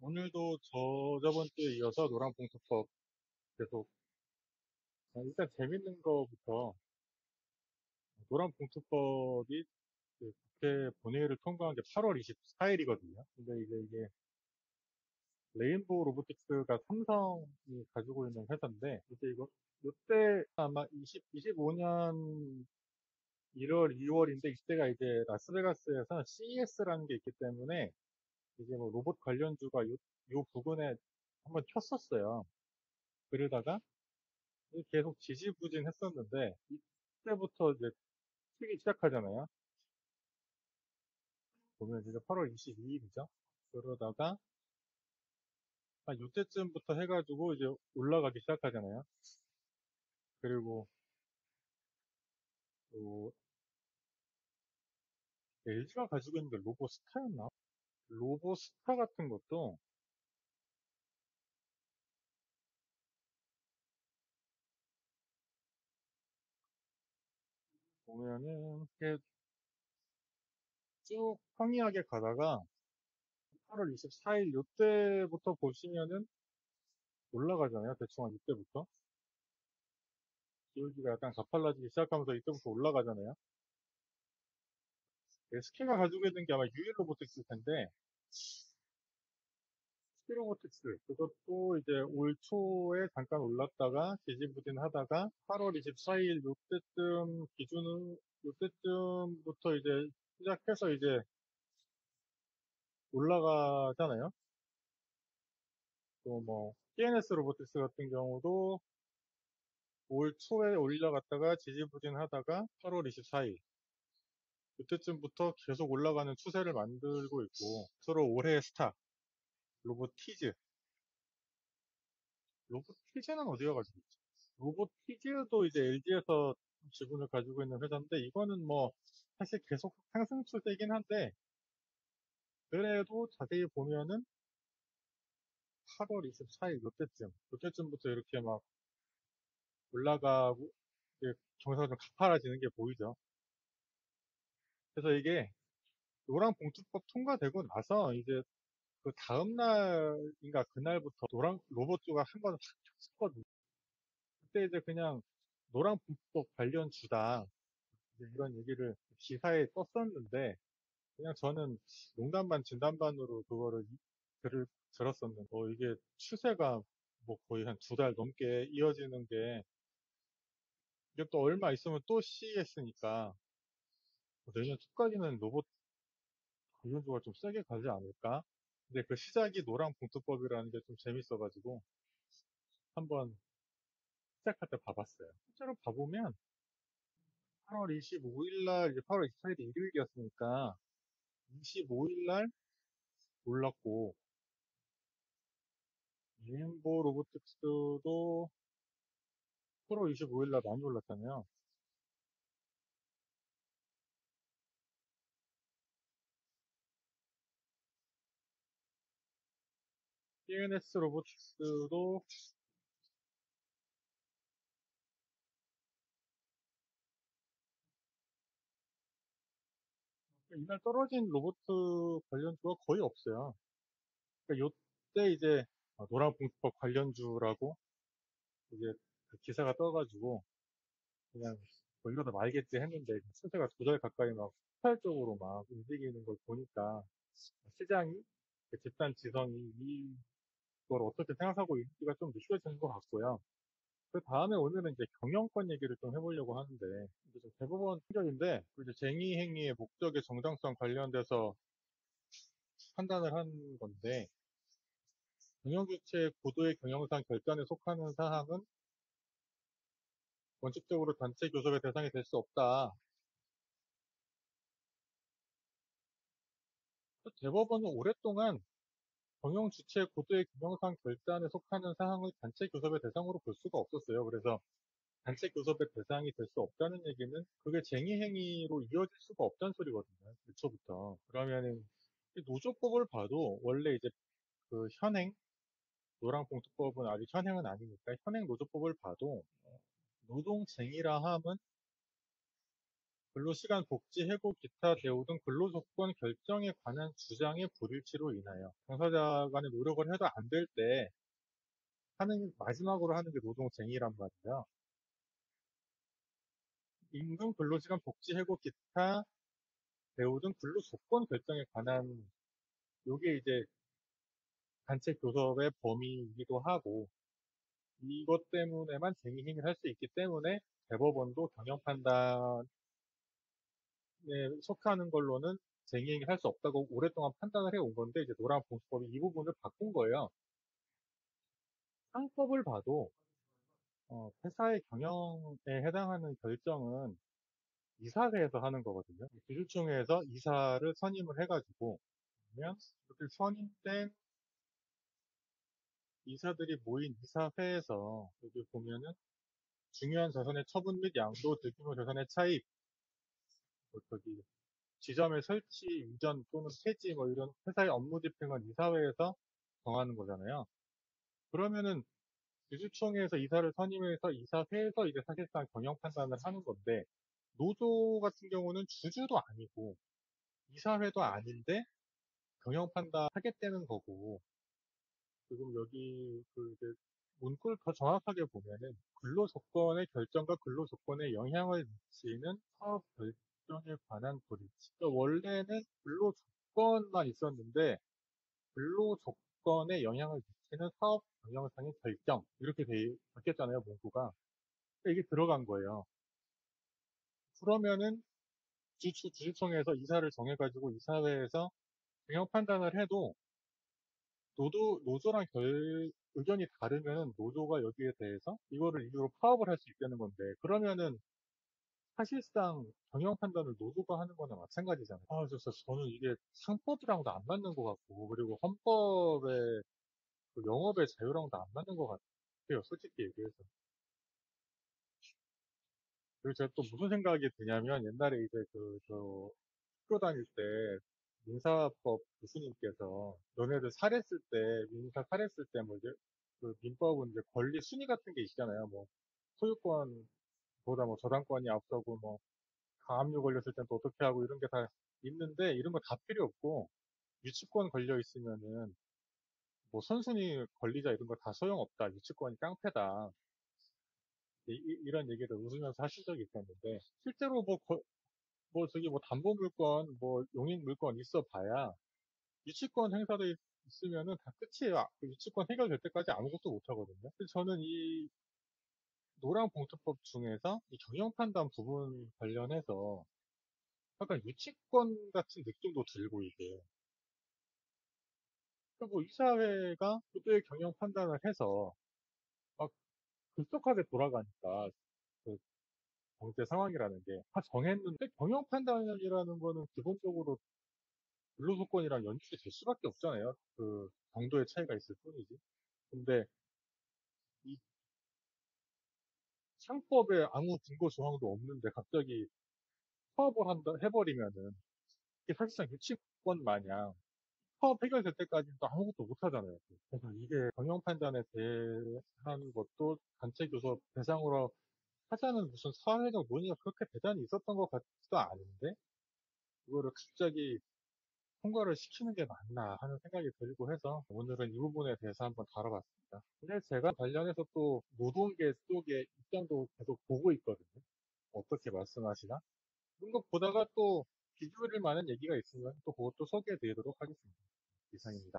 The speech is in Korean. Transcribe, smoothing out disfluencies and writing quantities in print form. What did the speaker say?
오늘도 저번 주에 이어서 노란봉투법 계속 일단 재밌는 거부터 노란봉투법이 그 국회 본회의를 통과한 게 8월 24일이거든요. 근데 이게 레인보우 로보틱스가 삼성이 가지고 있는 회사인데 이제 이때 아마 25년 1월, 2월인데 이때가 이제 라스베가스에서 CES라는 게 있기 때문에 이제 뭐 로봇 관련주가 요 부근에 한번 켰었어요. 그러다가 계속 지지부진했었는데 이때부터 이제 치기 시작하잖아요. 보면 이제 8월 22일이죠. 그러다가 한 이때쯤부터 해가지고 이제 올라가기 시작하잖아요. 그리고 또 LG가 가지고 있는 게 로보스타였나? 로보스타 같은 것도 보면은 이렇게 쭉 평이하게 가다가 8월 24일 이때부터 보시면은 올라가잖아요. 대충 한 이때부터. 기울기가 약간 가팔라지기 시작하면서 이때부터 올라가잖아요. SK가 가지고 있는 게 아마 유일 로보틱스일 텐데 스피로보틱스 그것도 이제 올 초에 잠깐 올랐다가 지지부진하다가 8월 24일 요때쯤 기준으로 요때쯤부터 이제 시작해서 이제 올라가잖아요. 또 뭐 TNS 로보틱스 같은 경우도 올 초에 올라갔다가 지지부진하다가 8월 24일 이때쯤부터 계속 올라가는 추세를 만들고 있고 서로 올해의 스타 로보티즈 로보티즈는 어디가 가지고 있지? 로보티즈도 이제 LG에서 지분을 가지고 있는 회사인데 이거는 뭐 사실 계속 상승 추세이긴 한데 그래도 자세히 보면은 8월 24일 요때쯤부터 이렇게 막 올라가고 이제 경사가 좀 가팔라지는 게 보이죠. 그래서 이게 노란 봉투법 통과되고 나서 이제 그 다음 날인가 그날부터 노란 로봇주가 한 번 확 쳤거든요. 그때 이제 그냥 노란 봉투법 관련주다 이제 이런 얘기를 기사에 썼었는데 그냥 저는 농담 반 진담 반으로 그거를 글을 들었었는데 이게 추세가 뭐 거의 한 두 달 넘게 이어지는 게 이게 또 얼마 있으면 또 CES니까 내년 초까지는 로봇 관련주가 좀 세게 가지 않을까? 근데 그 시작이 노랑 봉투법이라는 게 좀 재밌어가지고 한번 시작할 때 봐봤어요. 실제로 봐보면 8월 25일 날, 이제 8월 24일이 일요일이었으니까 25일 날 올랐고 레인보우 로보틱스도 8월 25일 날 많이 올랐잖아요. TNS 로보틱스도 이날 떨어진 로봇 관련주가 거의 없어요. 그러니까 요때 이제 노란봉투법 관련주라고 이제 그 기사가 떠가지고 그냥 뭐 이러다 말겠지 했는데 추세가 두 달 가까이 막 폭발적으로 막 움직이는 걸 보니까 시장이 그 집단 지성이 이걸 어떻게 생각하고 있는지가 좀 느껴지는 것 같고요. 그 다음에 오늘은 이제 경영권 얘기를 좀 해보려고 하는데 이게 좀 대법원 판결인데 그 이제 쟁의 행위의 목적의 정당성 관련돼서 판단을 한 건데 경영주체 고도의 경영상 결단에 속하는 사항은 원칙적으로 단체 교섭의 대상이 될 수 없다. 대법원은 오랫동안 경영 주체 고도의 경영상 결단에 속하는 사항을 단체 교섭의 대상으로 볼 수가 없었어요. 그래서 단체 교섭의 대상이 될 수 없다는 얘기는 그게 쟁의 행위로 이어질 수가 없다는 소리거든요. 애초부터. 그러면은 이 노조법을 봐도 원래 이제 그 현행 노랑봉투법은 아직 현행은 아니니까 현행 노조법을 봐도 노동쟁의라 함은 근로시간 복지 해고 기타 대우 등 근로조건 결정에 관한 주장의 불일치로 인하여 당사자 간의 노력을 해도 안 될 때 마지막으로 하는 게 노동쟁의란 말이에요. 임금 근로시간 복지 해고 기타 대우 등 근로조건 결정에 관한 요게 이제 단체 교섭의 범위이기도 하고 이것 때문에만 쟁의 행위를 할 수 있기 때문에 대법원도 경영 판단에 속하는 걸로는 쟁의 행위를 할 수 없다고 오랫동안 판단을 해온 건데 이제 노란봉투법이 이 부분을 바꾼 거예요. 상법을 봐도 회사의 경영에 해당하는 결정은 이사회에서 하는 거거든요. 기술총회에서 이사를 선임을 해가지고 그러면 이렇게 선임된 이사들이 모인 이사회에서 여기 보면은 중요한 자산의 처분 및 양도, 대규모 자산의 차입, 뭐 저기 지점의 설치, 이전 또는 폐지 뭐 이런 회사의 업무 집행은 이사회에서 정하는 거잖아요. 그러면은 유주총회에서 이사를 선임해서 이사회에서 이제 사실상 경영 판단을 하는 건데 노조 같은 경우는 주주도 아니고 이사회도 아닌데 경영 판단 하겠다는 거고 지금 여기 그 이제 문구를 더 정확하게 보면은 근로조건의 결정과 근로조건에 영향을 미치는 사업 결정에 관한 불이익. 그러니까 원래는 근로조건만 있었는데 근로조건에 영향을 미치는 사업 경영상의 결정 이렇게 바뀌었잖아요 문구가. 그러니까 이게 들어간 거예요. 그러면은 주주총회에서 이사를 정해가지고 이사회에서 경영 판단을 해도 노조랑 의견이 다르면 노조가 여기에 대해서 이거를 이유로 파업을 할 수 있다는 건데, 그러면은 사실상 경영 판단을 노조가 하는 거나 마찬가지잖아요. 그래서 저는 이게 상법이랑도 안 맞는 것 같고, 그리고 헌법의 그 영업의 자유랑도 안 맞는 것 같아요. 솔직히 얘기해서. 그리고 제가 또 무슨 생각이 드냐면, 옛날에 이제 학교 다닐 때 민사법 교수님께서 너네들 민사 살했을 때 뭐 이제 그 민법은 이제 권리 순위 같은 게 있잖아요. 뭐 소유권보다 뭐 저당권이 앞서고 뭐 가압류 걸렸을 땐 또 어떻게 하고 이런 게 다 있는데 이런 거 다 필요 없고 유치권 걸려 있으면은 뭐 선순위 권리자 이런 거 다 소용없다. 유치권이 깡패다. 런 얘기를 웃으면서 하신 적이 있었는데 실제로 뭐 저기 뭐 담보 물건 뭐 용익 물건 있어 봐야 유치권 행사돼 있으면은 다 끝이에요. 그 유치권 해결될 때까지 아무것도 못 하거든요. 그래서 저는 이 노란봉투법 중에서 이 경영 판단 부분 관련해서 약간 유치권 같은 느낌도 들고 이게. 그리고 이사회가 그때의 경영 판단을 해서 막 급속하게 돌아가니까 그 경제 상황이라는 게 다 정했는데 경영 판단이라는 거는 기본적으로 근로소kon이랑 연결이 될 수밖에 없잖아요. 그 정도의 차이가 있을 뿐이지. 근데 이 상법에 아무 증거 조항도 없는데 갑자기 파업을 해버리면은 이게 사실상 유치권 마냥 파업 해결될 때까지는 또 아무것도 못 하잖아요. 그래서 이게 경영 판단에 대한 것도 단체 교섭 대상으로 하자는 무슨 사회적 논의가 그렇게 대단히 있었던 것 같지도 않은데 그거를 갑자기 통과를 시키는 게 맞나 하는 생각이 들고 해서 오늘은 이 부분에 대해서 한번 다뤄봤습니다. 근데 제가 관련해서 또 노동계 쪽의 입장도 계속 보고 있거든요. 어떻게 말씀하시나? 그런 거 보다가 또 비교를 만한 얘기가 있으면 또 그것도 소개해 드리도록 하겠습니다. 이상입니다.